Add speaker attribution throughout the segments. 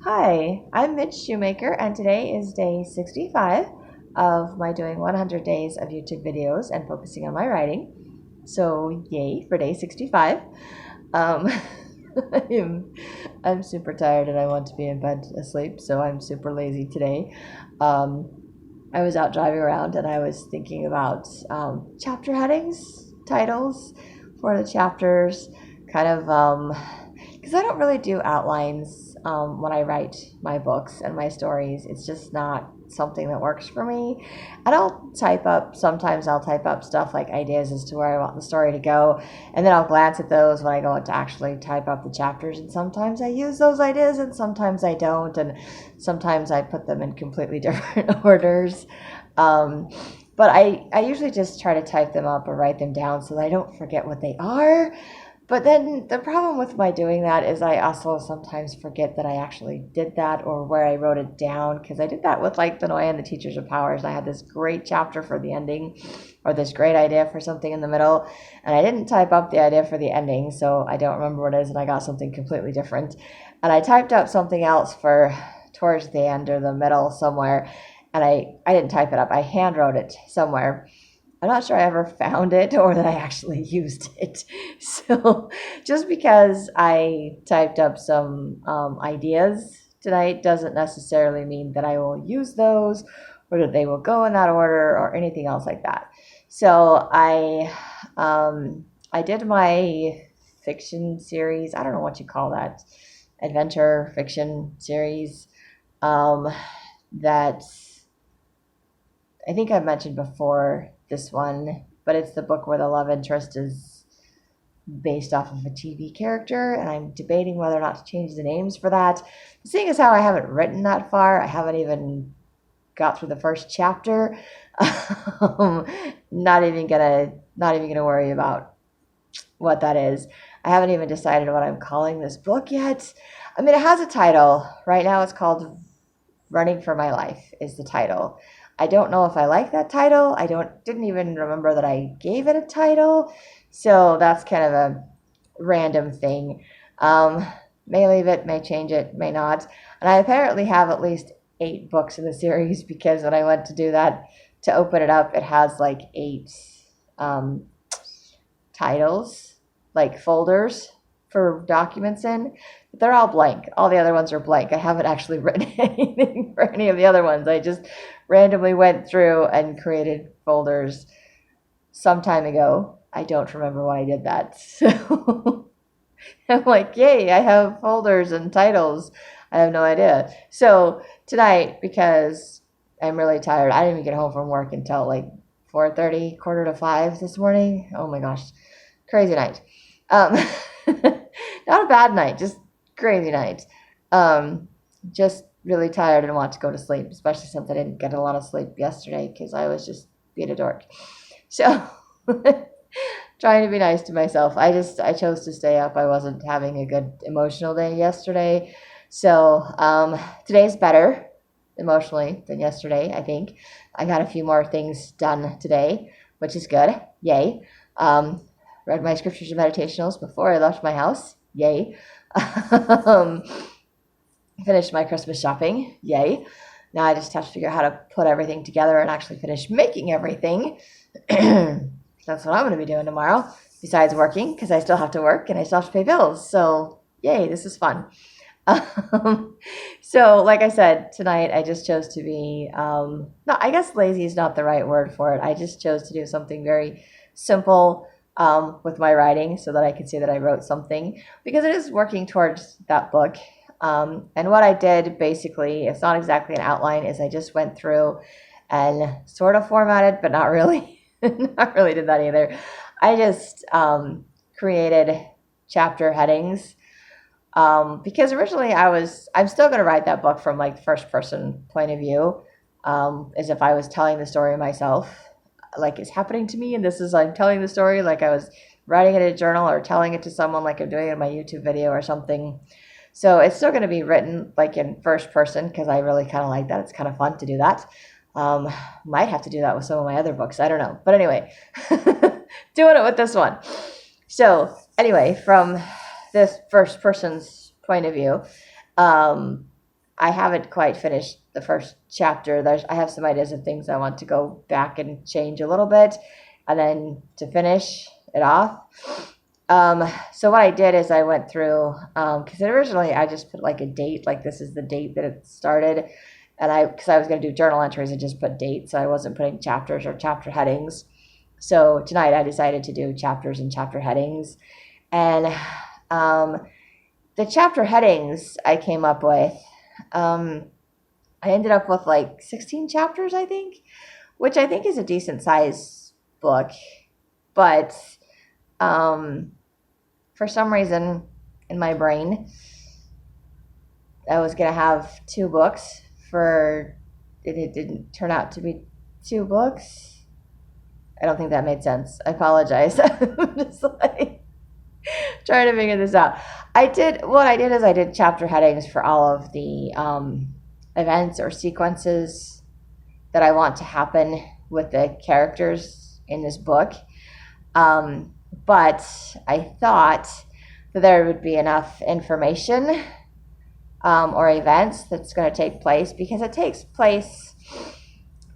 Speaker 1: Hi, I'm Mitch Shoemaker, and today is day 65 of my doing 100 days of YouTube videos and focusing on my writing. So, yay for day 65. Um, I'm, I'm super tired and I want to be in bed asleep, so I'm super lazy today. Um, I was out driving around and I was thinking about chapter headings, titles for the chapters, kind of because I don't really do outlines when I write my books and my stories. It's just not something that works for me. And sometimes I'll type up stuff like ideas as to where I want the story to go. And then I'll glance at those when I go to actually type up the chapters. And sometimes I use those ideas and sometimes I don't. And sometimes I put them in completely different orders. Um, but I usually just try to type them up or write them down so that I don't forget what they are. But then the problem with my doing that is I also sometimes forget that I actually did that or where I wrote it down, because I did that with like the Noé and the Teachers of Powers. I had this great chapter for the ending or this great idea for something in the middle, and I didn't type up the idea for the ending, so I don't remember what it is, and I got something completely different. And I typed up something else for towards the end or the middle somewhere, and I didn't type it up. I hand wrote it somewhere. I'm not sure I ever found it or that I actually used it. So just because I typed up some ideas tonight doesn't necessarily mean that I will use those or that they will go in that order or anything else like that. So I did my fiction series. I don't know what you call that, adventure fiction series. Um, that I think I've mentioned before this one, but it's the book where the love interest is based off of a TV character, and I'm debating whether or not to change the names for that. Seeing as how I haven't written that far, I haven't even got through the first chapter. um, not even gonna worry about what that is. I haven't even decided what I'm calling this book yet. I mean, it has a title. Right now it's called Running for My Life is the title. I don't know if I like that title. Didn't even remember that I gave it a title. So that's kind of a random thing. Um, may leave it, may change it, may not. And I apparently have at least 8 books in the series, because when I went to do that to open it up, it has like 8 um, titles, like folders for documents in. But they're all blank. All the other ones are blank. I haven't actually written anything for any of the other ones. I just randomly went through and created folders some time ago. I don't remember why I did that. So I'm like, yay, I have folders and titles. I have no idea. So tonight, because I'm really tired, I didn't even get home from work until like 4:30, quarter to 5 this morning. Oh my gosh, crazy night. Um, not a bad night, just crazy night. Um, just really tired and want to go to sleep, especially since I didn't get a lot of sleep yesterday because I was just being a dork. So trying to be nice to myself. I chose to stay up. I wasn't having a good emotional day yesterday. So today's better emotionally than yesterday, I think. I got a few more things done today, which is good. Yay. Um, read my scriptures and meditationals before I left my house. Yay. um, finished my Christmas shopping. Yay. Now I just have to figure out how to put everything together and actually finish making everything. That's what I'm going to be doing tomorrow, besides working, because I still have to work and I still have to pay bills. So, yay, this is fun. So, like I said, tonight I just chose to be, no, I guess lazy is not the right word for it. I just chose to do something very simple with my writing so that I could say that I wrote something, because it is working towards that book. And what I did basically, it's not exactly an outline, is I just went through and sort of formatted, but not really. Not really did that either. I just created chapter headings because originally I'm still going to write that book from like first person point of view, as if I was telling the story myself, like it's happening to me, and this is I'm telling the story like I was writing it in a journal or telling it to someone like I'm doing it in my YouTube video or something. So it's still going to be written like in first person because I really kind of like that. It's kind of fun to do that. Might have to do that with some of my other books. I don't know. But anyway, doing it with this one. So anyway, from this first person's point of view, um, I haven't quite finished the first chapter. I have some ideas of things I want to go back and change a little bit, and then to finish it off. So what I did is I went through, because originally I just put like a date, like this is the date that it started, and because I was going to do journal entries, I just put dates, so I wasn't putting chapters or chapter headings. So tonight I decided to do chapters and chapter headings, and the chapter headings I came up with, I ended up with like 16 chapters, I think, which I think is a decent size book, but for some reason in my brain, I was going to have 2 books it didn't turn out to be 2 books. I don't think that made sense. I apologize. I'm just like trying to figure this out. What I did is I did chapter headings for all of the events or sequences that I want to happen with the characters in this book. But I thought that there would be enough information or events that's going to take place, because it takes place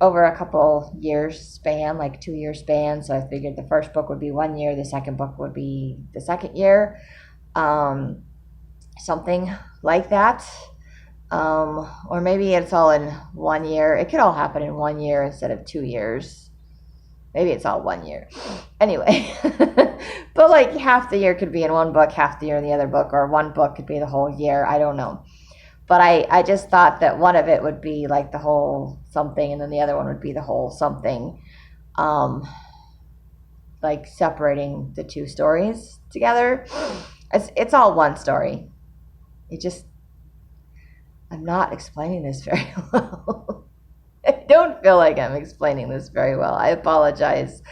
Speaker 1: over a couple years span, like 2-year span. So I figured the first book would be 1 year, the second book would be the second year, something like that. Or maybe it's all in 1 year. It could all happen in 1 year instead of 2 years. Maybe it's all 1 year. Anyway, but like half the year could be in one book, half the year in the other book, or one book could be the whole year. I don't know. But I just thought that one of it would be like the whole something, and then the other one would be the whole something. Like separating the 2 stories together. It's all one story. I'm not explaining this very well. I don't feel like I'm explaining this very well. I apologize.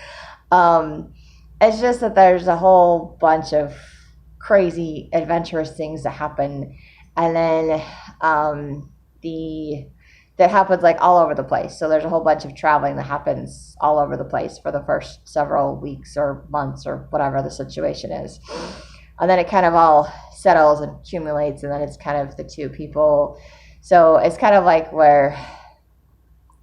Speaker 1: It's just that there's a whole bunch of crazy, adventurous things that happen, and then that happens like all over the place. So there's a whole bunch of traveling that happens all over the place for the first several weeks or months or whatever the situation is, and then it kind of all settles and accumulates, and then it's kind of the 2 people. So it's kind of like where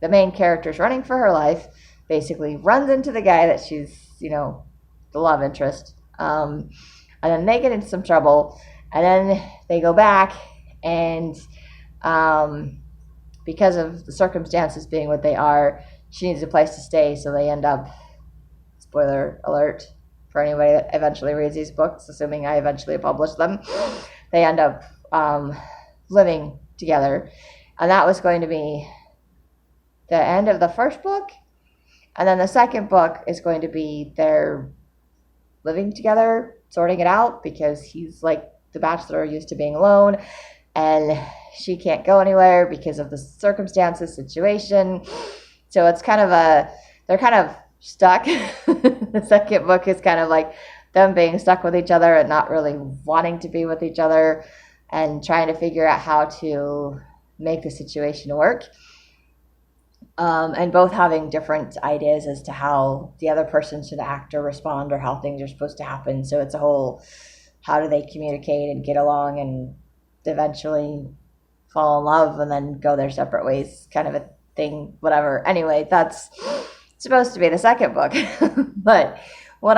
Speaker 1: the main character's running for her life, basically runs into the guy that she's, the love interest. And then they get into some trouble, and then they go back, and because of the circumstances being what they are, she needs a place to stay, so they end up, spoiler alert for anybody that eventually reads these books, assuming I eventually publish them, they end up living together. And that was going to be the end of the first book, and then the second book is going to be their living together, sorting it out, because he's like the bachelor used to being alone, and she can't go anywhere because of the circumstances, situation. So it's kind of they're kind of stuck. The second book is kind of like them being stuck with each other and not really wanting to be with each other, and trying to figure out how to make the situation work. And both having different ideas as to how the other person should act or respond, or how things are supposed to happen. So it's a whole, how do they communicate and get along and eventually fall in love and then go their separate ways kind of a thing, whatever. Anyway, that's supposed to be the second book. But when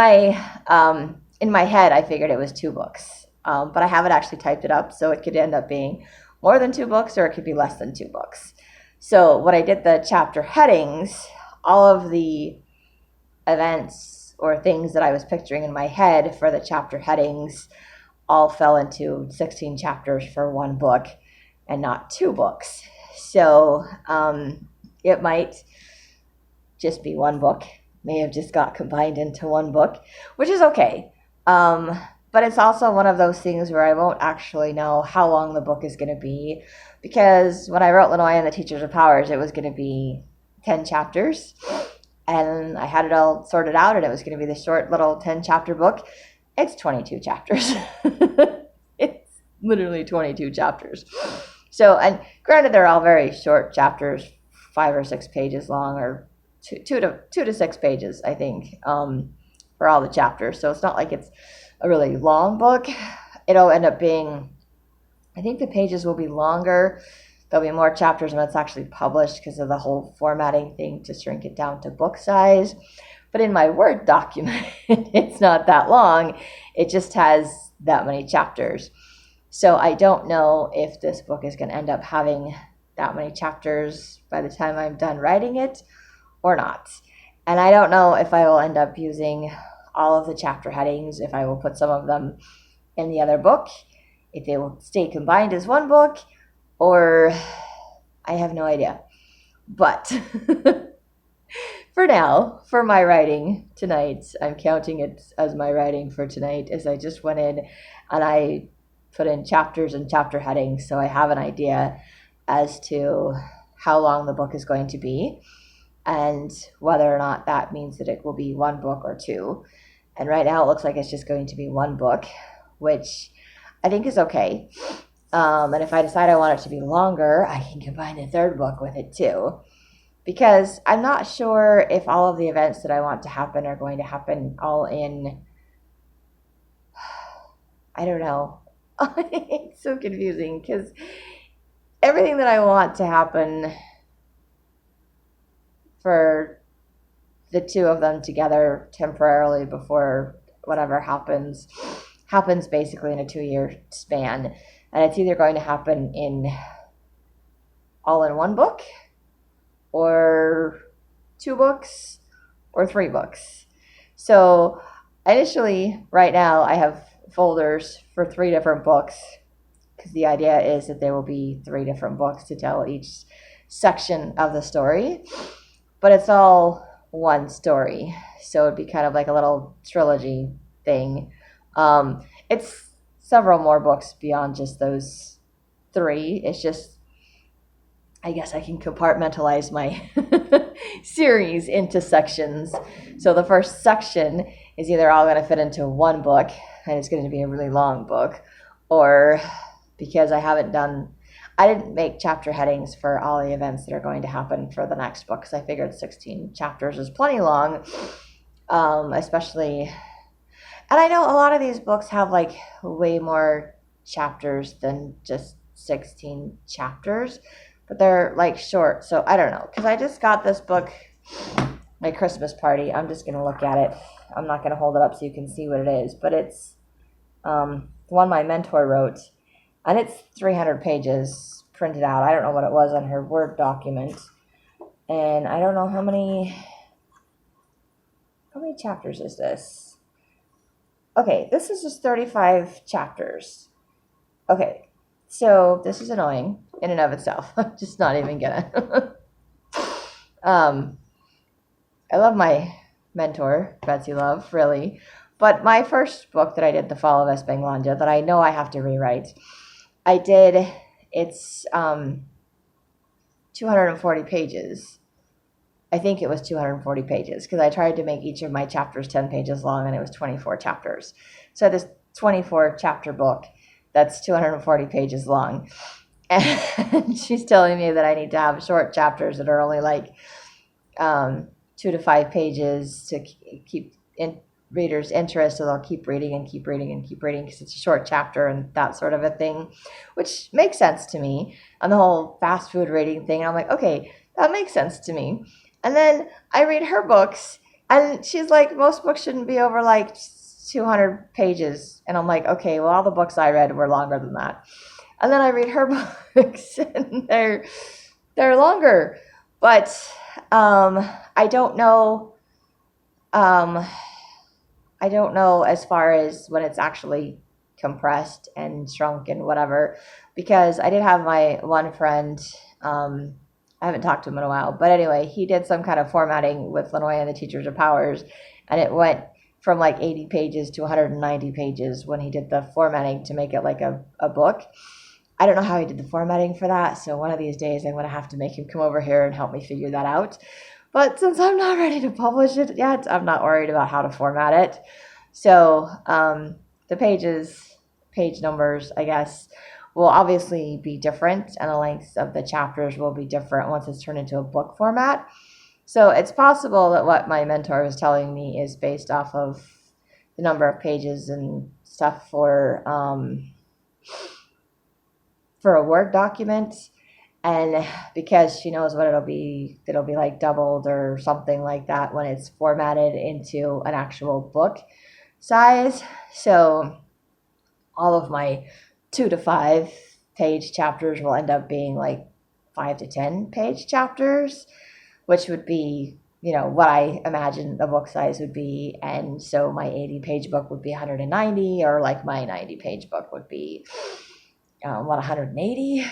Speaker 1: in my head, I figured it was 2 books. But I haven't actually typed it up, so it could end up being more than 2 books, or it could be less than 2 books. So when I did the chapter headings, all of the events or things that I was picturing in my head for the chapter headings all fell into 16 chapters for one book and not 2 books. So it might just be one book, may have just got combined into one book, which is okay. But it's also one of those things where I won't actually know how long the book is going to be, because when I wrote Lenoy and the Teachers of Powers, it was going to be 10 chapters, and I had it all sorted out, and it was going to be the short little 10-chapter book. It's 22 chapters. It's literally 22 chapters. So, and granted, they're all very short chapters, 5 or 6 pages long, or two to 6 pages, I think, for all the chapters. So it's not like it's a really long book. It'll end up being, I think the pages will be longer, There'll be more chapters when it's actually published because of the whole formatting thing to shrink it down to book size. But in my Word document, it's not that long. It just has that many chapters. So I don't know if this book is going to end up having that many chapters by the time I'm done writing it or not. And I don't know if I will end up using all of the chapter headings, if I will put some of them in the other book, if they will stay combined as one book, or I have no idea. But for now, for my writing tonight, I'm counting it as my writing for tonight, as I just went in and I put in chapters and chapter headings, so I have an idea as to how long the book is going to be and whether or not that means that it will be one book or two. And right now it looks like it's just going to be one book, which I think is okay. And if I decide I want it to be longer, I can combine a third book with it too. Because I'm not sure if all of the events that I want to happen are going to happen all in, I don't know. It's so confusing because everything that I want to happen for the two of them together temporarily before whatever happens basically in a 2-year span. And it's either going to happen all in one book, or 2 books, or 3 books. So initially, right now, I have folders for 3 different books, because the idea is that there will be 3 different books to tell each section of the story. But it's all one story, so it'd be kind of like a little trilogy thing. It's several more books beyond just those 3. It's just, I guess I can compartmentalize my series into sections. So the first section is either all going to fit into one book, and it's going to be a really long book, or because I didn't make chapter headings for all the events that are going to happen for the next book, because I figured 16 chapters is plenty long, especially, and I know a lot of these books have like way more chapters than just 16 chapters, but they're like short, so I don't know, because I just got this book, my Christmas party. I'm just going to look at it. I'm not going to hold it up so you can see what it is, but it's the one my mentor wrote, and it's 300 pages printed out. I don't know what it was on her Word document, and I don't know how many chapters is this? Okay, this is just 35 chapters. Okay, so this is annoying in and of itself. I'm just not even gonna. I love my mentor, Betsy Love, really. But my first book that I did, The Fall of Espanglandia, that I know I have to rewrite, it's 240 pages. I think it was 240 pages, because I tried to make each of my chapters 10 pages long, and it was 24 chapters. So this 24 chapter book that's 240 pages long. And she's telling me that I need to have short chapters that are only like 2 to 5 pages to keep readers' interest, so they'll keep reading and keep reading and keep reading because it's a short chapter and that sort of a thing, which makes sense to me. And the whole fast food rating thing, I'm like, okay, that makes sense to me. And then I read her books, and she's like, most books shouldn't be over like 200 pages. And I'm like, okay, well, all the books I read were longer than that. And then I read her books, and they're longer. But I don't know. I don't know as far as when it's actually compressed and shrunk and whatever, because I did have my one friend, I haven't talked to him in a while, but anyway, he did some kind of formatting with Lanoya and the Teachers of Powers, and it went from like 80 pages to 190 pages when he did the formatting to make it like a book. I don't know how he did the formatting for that, so one of these days I'm going to have to make him come over here and help me figure that out. But since I'm not ready to publish it yet, I'm not worried about how to format it. So the page numbers, I guess, will obviously be different, and the lengths of the chapters will be different once it's turned into a book format. So it's possible that what my mentor was telling me is based off of the number of pages and stuff for a Word document. And because she knows what it'll be like doubled or something like that when it's formatted into an actual book size. So all of my 2 to 5 page chapters will end up being like 5 to 10 page chapters, which would be, what I imagine the book size would be. And so my 80-page book would be 190, or like my 90-page book would be, 180?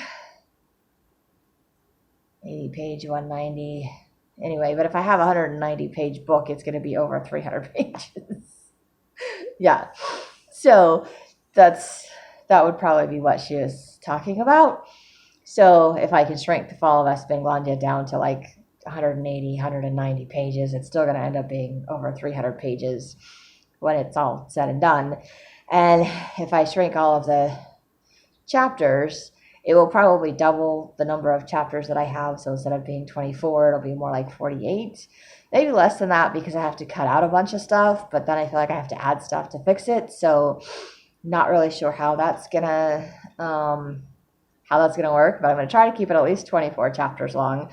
Speaker 1: 80-page, 190. Anyway, but if I have a 190-page book, it's going to be over 300 pages. Yeah. So that would probably be what she was talking about. So if I can shrink The Fall of Espinglandia down to like 180, 190 pages, it's still going to end up being over 300 pages when it's all said and done. And if I shrink all of the chapters, it will probably double the number of chapters that I have. So instead of being 24, it'll be more like 48. Maybe less than that because I have to cut out a bunch of stuff, but then I feel like I have to add stuff to fix it. So not really sure how that's gonna work, but I'm gonna try to keep it at least 24 chapters long,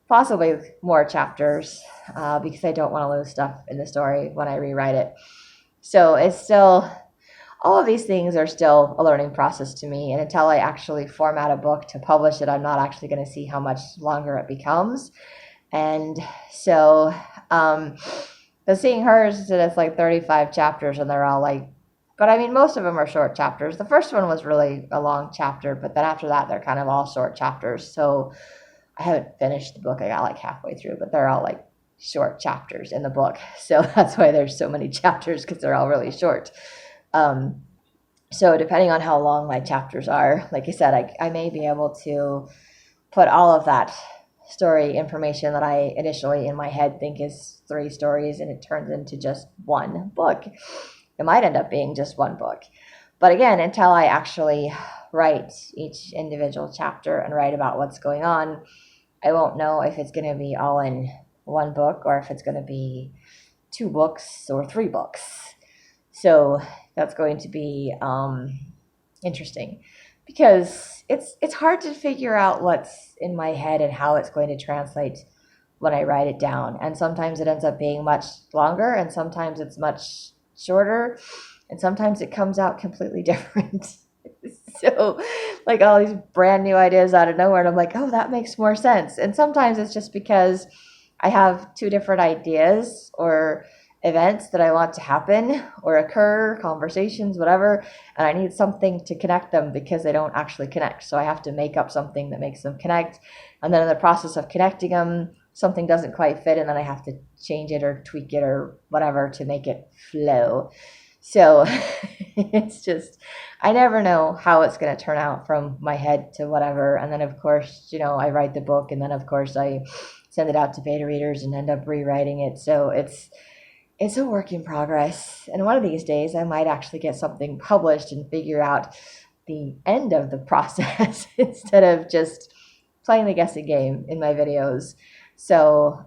Speaker 1: possibly more chapters, because I don't want to lose stuff in the story when I rewrite it. So it's still, all of these things are still a learning process to me, and until I actually format a book to publish it, I'm not actually going to see how much longer it becomes. And so, but seeing hers, it's like 35 chapters, and they're all like, but I mean, most of them are short chapters. The first one was really a long chapter, but then after that, they're kind of all short chapters. So I haven't finished the book. I got like halfway through, but they're all like short chapters in the book. So that's why there's so many chapters, because they're all really short. So depending on how long my chapters are, like I said, I may be able to put all of that story information that I initially in my head think is 3 stories, and it turns into just one book. It might end up being just one book. But again, until I actually write each individual chapter and write about what's going on, I won't know if it's going to be all in one book or if it's going to be 2 books or 3 books. So that's going to be interesting, because it's hard to figure out what's in my head and how it's going to translate when I write it down. And sometimes it ends up being much longer, and sometimes it's much shorter, and sometimes it comes out completely different. So like all these brand new ideas out of nowhere, and I'm like, oh, that makes more sense. And sometimes it's just because I have 2 different ideas or events that I want to happen or occur, conversations, whatever, and I need something to connect them because they don't actually connect. So I have to make up something that makes them connect. And then in the process of connecting them, something doesn't quite fit, and then I have to change it or tweak it or whatever to make it flow. So it's just, I never know how it's going to turn out from my head to whatever. And then, of course, I write the book, and then, of course, I send it out to beta readers and end up rewriting it. So it's a work in progress. And one of these days, I might actually get something published and figure out the end of the process instead of just playing the guessing game in my videos. So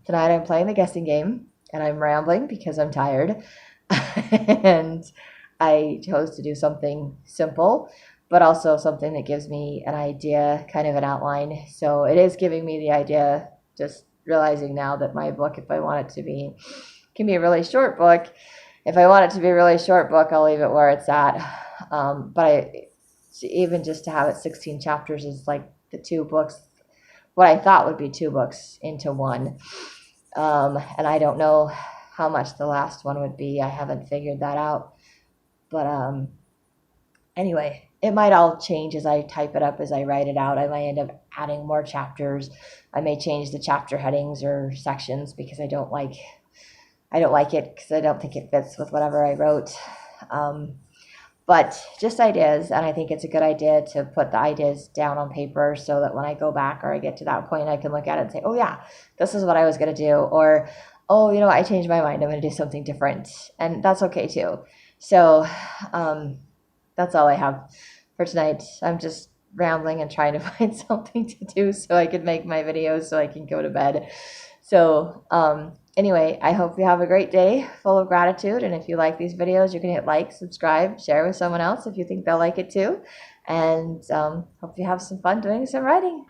Speaker 1: tonight I'm playing the guessing game, and I'm rambling because I'm tired. And I chose to do something simple, but also something that gives me an idea, kind of an outline. So it is giving me the idea, just realizing now that my book, if I want it to be, can be a really short book. If I want it to be a really short book, I'll leave it where it's at. But even just to have it 16 chapters is like the 2 books, what I thought would be 2 books into one. And I don't know how much the last one would be. I haven't figured that out. But anyway, it might all change as I type it up, as I write it out. I might end up adding more chapters. I may change the chapter headings or sections because I don't like it, because I don't think it fits with whatever I wrote. But just ideas, and I think it's a good idea to put the ideas down on paper so that when I go back or I get to that point, I can look at it and say, oh yeah, this is what I was going to do. Or, oh, I changed my mind. I'm going to do something different. And that's okay too. So that's all I have for tonight. I'm just rambling and trying to find something to do so I can make my videos so I can go to bed. So anyway, I hope you have a great day full of gratitude. And if you like these videos, you can hit like, subscribe, share with someone else if you think they'll like it too. And hope you have some fun doing some writing.